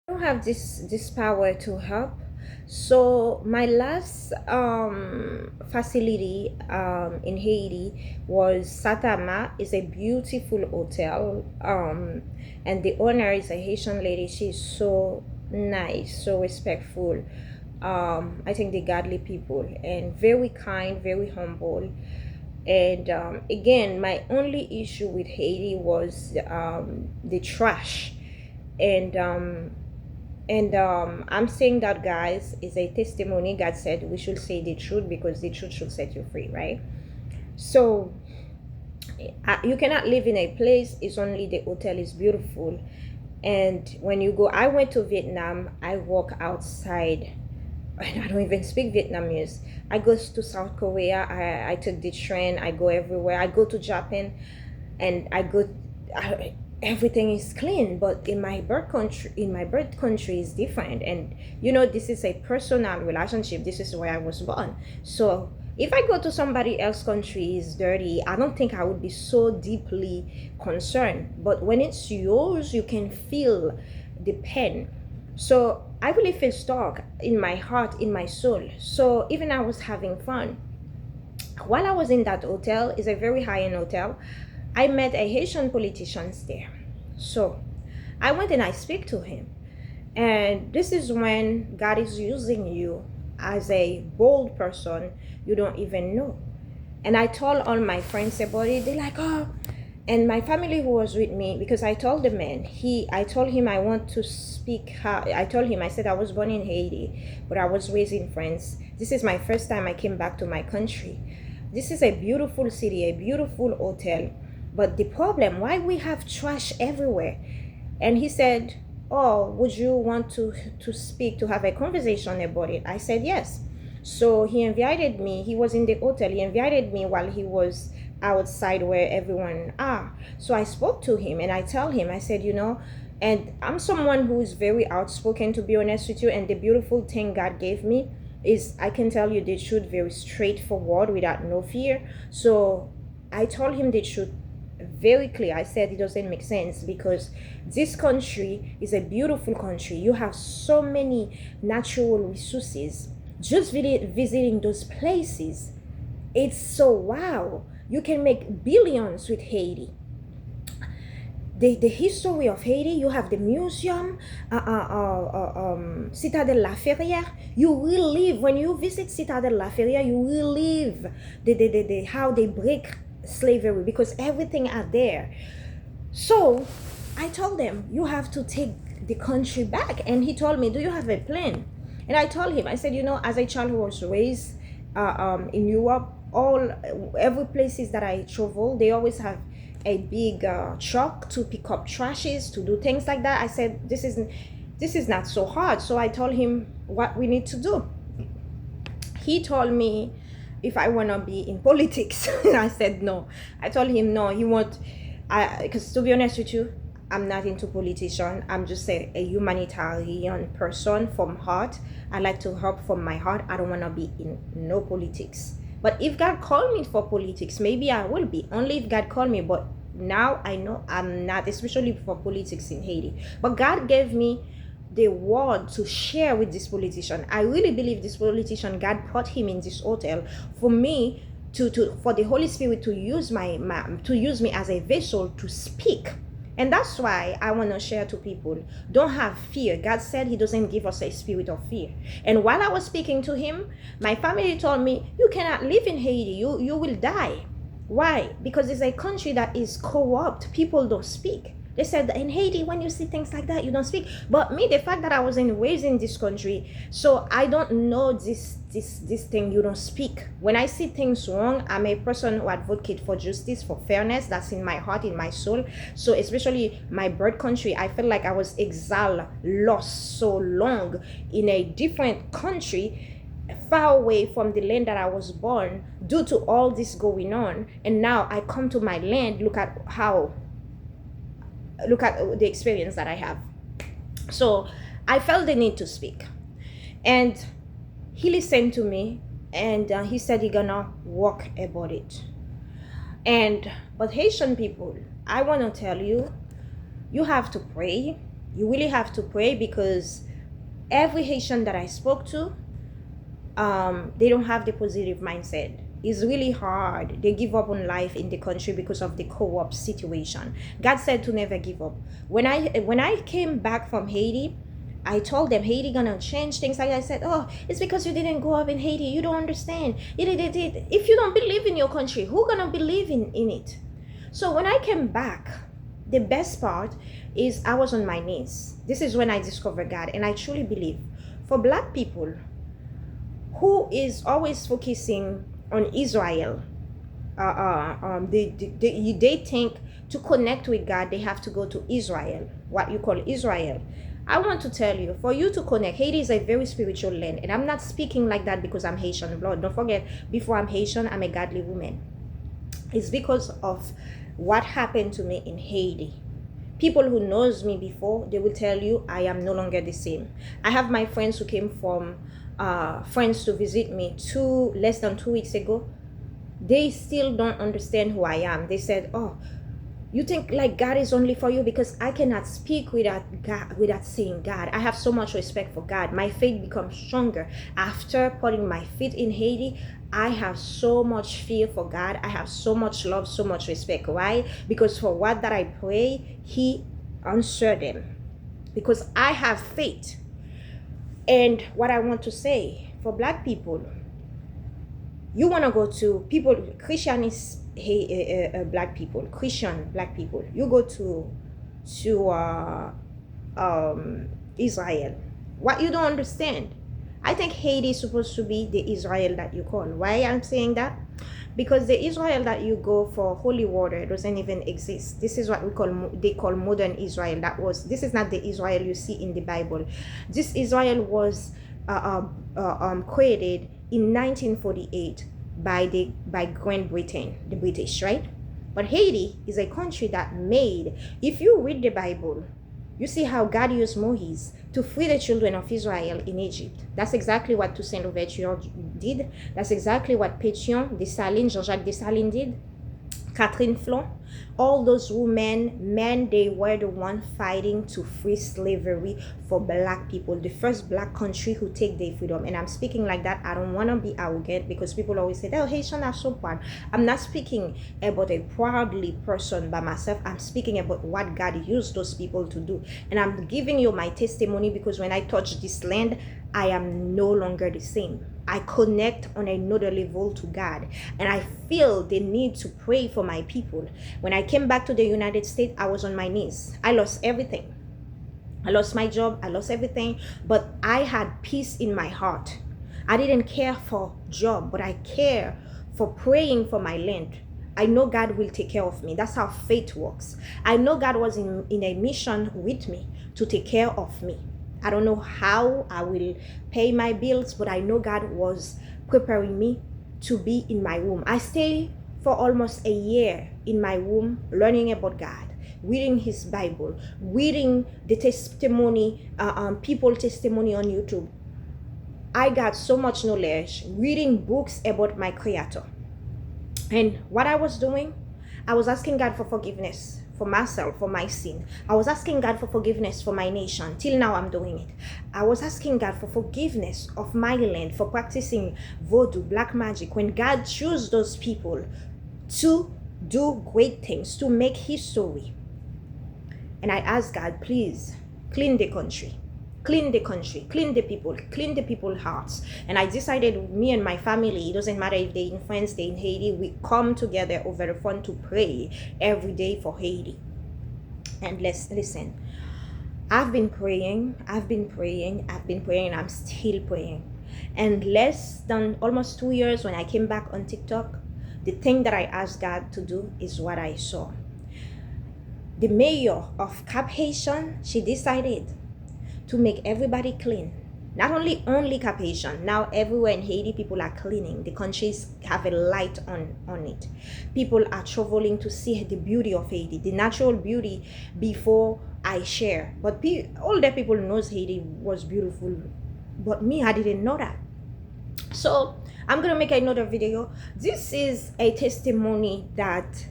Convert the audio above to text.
don't have this power to help. So my last facility in Haiti was Satama. Is a beautiful hotel, and the owner is a Haitian lady. She's so nice, so respectful. I think the godly people and very kind, very humble. And again, my only issue with Haiti was the trash. And I'm saying that, guys, is a testimony. God said we should say the truth because the truth should set you free, right? So you cannot live in a place, it's only the hotel is beautiful. And when you go, I went to Vietnam, I walk outside and I don't even speak Vietnamese. I go to South Korea, I took the train, I go everywhere. I go to Japan and everything is clean, but in my birth country is different. And this is a personal relationship. This is where I was born. So if I go to somebody else's country is dirty, I don't think I would be so deeply concerned. But when it's yours, you can feel the pain. So I really feel stuck in my heart, in my soul. So even I was having fun while I was in that hotel. It's a very high-end hotel. I met a Haitian politician there. So I went and I speak to him. And this is when God is using you as a bold person you don't even know. And I told all my friends about it. They're like, oh. And my family who was with me, because I told the man, I told him I want to speak how, I told him, I said I was born in Haiti, but I was raised in France. This is my first time I came back to my country. This is a beautiful city, a beautiful hotel. But the problem, why we have trash everywhere? And he said, oh, would you want to speak, to have a conversation about it? I said, yes. So he invited me. He was in the hotel. He invited me while he was outside where everyone are. So I spoke to him and I tell him, I said, and I'm someone who is very outspoken, to be honest with you. And the beautiful thing God gave me is I can tell you the truth very straightforward without no fear. So I told him the truth very clear. I said it doesn't make sense because this country is a beautiful country. You have so many natural resources. Just visiting those places, it's so wow. You can make billions with Haiti. The history of Haiti, you have the museum, Citadel La Ferrière. You will live, when you visit Citadel La Ferrière, you will live how they break slavery, because everything are there. So I told them, you have to take the country back. And he told me, do you have a plan? And I told him, I said, as a child who was raised in Europe, every places that I travel, they always have a big truck to pick up trashes, to do things like that. I said, this is not so hard. So I told him what we need to do. He told me if I want to be in politics. I said no. I told him no. Because to be honest with you, I'm not into politician. I'm just a humanitarian person from heart. I like to help from my heart. I don't want to be in no politics. But if God called me for politics, maybe I will be. Only if God called me. But now I know I'm not, especially for politics in Haiti. But God gave me the word to share with this politician. I really believe this politician, God put him in this hotel for me for the Holy Spirit to use to use me as a vessel to speak. And that's why I want to share to people. Don't have fear. God said he doesn't give us a spirit of fear. And while I was speaking to him, my family told me, you cannot live in Haiti. You will die. Why? Because it's a country that is corrupt. People don't speak. They said in Haiti, when you see things like that, you don't speak. But me, the fact that I was raised in this country, so I don't know this thing, you don't speak. When I see things wrong, I'm a person who advocate for justice, for fairness. That's in my heart, in my soul. So especially my birth country, I feel like I was exiled, lost so long in a different country, far away from the land that I was born, due to all this going on. And now I come to my land, look at the experience that I have. So I felt the need to speak. And he listened to me, and he said he gonna work about it. But Haitian people, I want to tell you, you have to pray. You really have to pray, because every Haitian that I spoke to, they don't have the positive mindset. It's really hard. They give up on life in the country because of the co-op situation. God said to never give up. When I came back from Haiti, I told them Haiti gonna change things. Like I said, oh, it's because you didn't grow up in Haiti. You don't understand. If you don't believe in your country, who gonna believe in it? So when I came back, the best part is I was on my knees. This is when I discovered God, and I truly believe for Black people who is always focusing on Israel, they think to connect with God they have to go to Israel, what you call Israel. I want to tell you, for you to connect, Haiti is a very spiritual land, and I'm not speaking like that because I'm Haitian blood. Don't forget, before I'm Haitian, I'm a godly woman. It's because of what happened to me in Haiti. People who knows me before, they will tell you I am no longer the same. I have my friends who came from friends to visit me less than 2 weeks ago. They still don't understand who I am. They said, oh, you think like God is only for you? Because I cannot speak without God, without saying God. I have so much respect for God. My faith becomes stronger after putting my feet in Haiti. I have so much fear for God. I have so much love, so much respect. Why? Because for what that I pray, He answered them. Because I have faith. And what I want to say for Black people, you want to go to people, Christian is Black people, Christian Black people. You go to Israel. What you don't understand? I think Haiti is supposed to be the Israel that you call. Why I'm saying that? Because the Israel that you go for holy water doesn't even exist. This is what they call modern Israel. This is not the Israel you see in the Bible. This Israel was created in 1948 by Great Britain, the British, right? But Haiti is a country that made, if you read the Bible, you see how God used Moses to free the children of Israel in Egypt. That's exactly what Toussaint Louverture did. That's exactly what Pétion, Dessalines, Jean-Jacques Dessalines did. Catherine Flon, all those men, they were the one fighting to free slavery for Black people, the first Black country who take their freedom. And I'm speaking like that. I don't want to be arrogant, because people always say, oh, Haitians are so proud. I'm not speaking about a proudly person by myself. I'm speaking about what God used those people to do. And I'm giving you my testimony, because when I touch this land, I am no longer the same. I connect on another level to God, and I feel the need to pray for my people. When I came back to the United States, I was on my knees. I lost everything. I lost my job. I lost everything, but I had peace in my heart. I didn't care for job, but I care for praying for my land. I know God will take care of me. That's how faith works. I know God was in a mission with me to take care of me. I don't know how I will pay my bills, but I know God was preparing me to be in my womb. I stayed for almost a year in my womb, learning about God, reading His Bible, reading the testimony, people testimony on YouTube. I got so much knowledge, reading books about my Creator. And what I was doing, I was asking God for forgiveness for myself, for my sin. I was asking God for forgiveness for my nation. Till now, I'm doing it. I was asking God for forgiveness of my land, for practicing voodoo, black magic, when God chose those people to do great things, to make history. And I asked God, please, clean the country. Clean the country, clean the people's hearts. And I decided, me and my family, it doesn't matter if they're in France, they're in Haiti, we come together over the phone to pray every day for Haiti. And let's listen. I've been praying, and I'm still praying. And less than almost 2 years, when I came back on TikTok, the thing that I asked God to do is what I saw. The mayor of Cap-Haïtien, she decided to make everybody clean. Not only Cap-Haïtien, now everywhere in Haiti, people are cleaning. The countries have a light on it. People are traveling to see the beauty of Haiti, the natural beauty before I share. But older people knows Haiti was beautiful, but me, I didn't know that. So I'm gonna make another video. This is a testimony that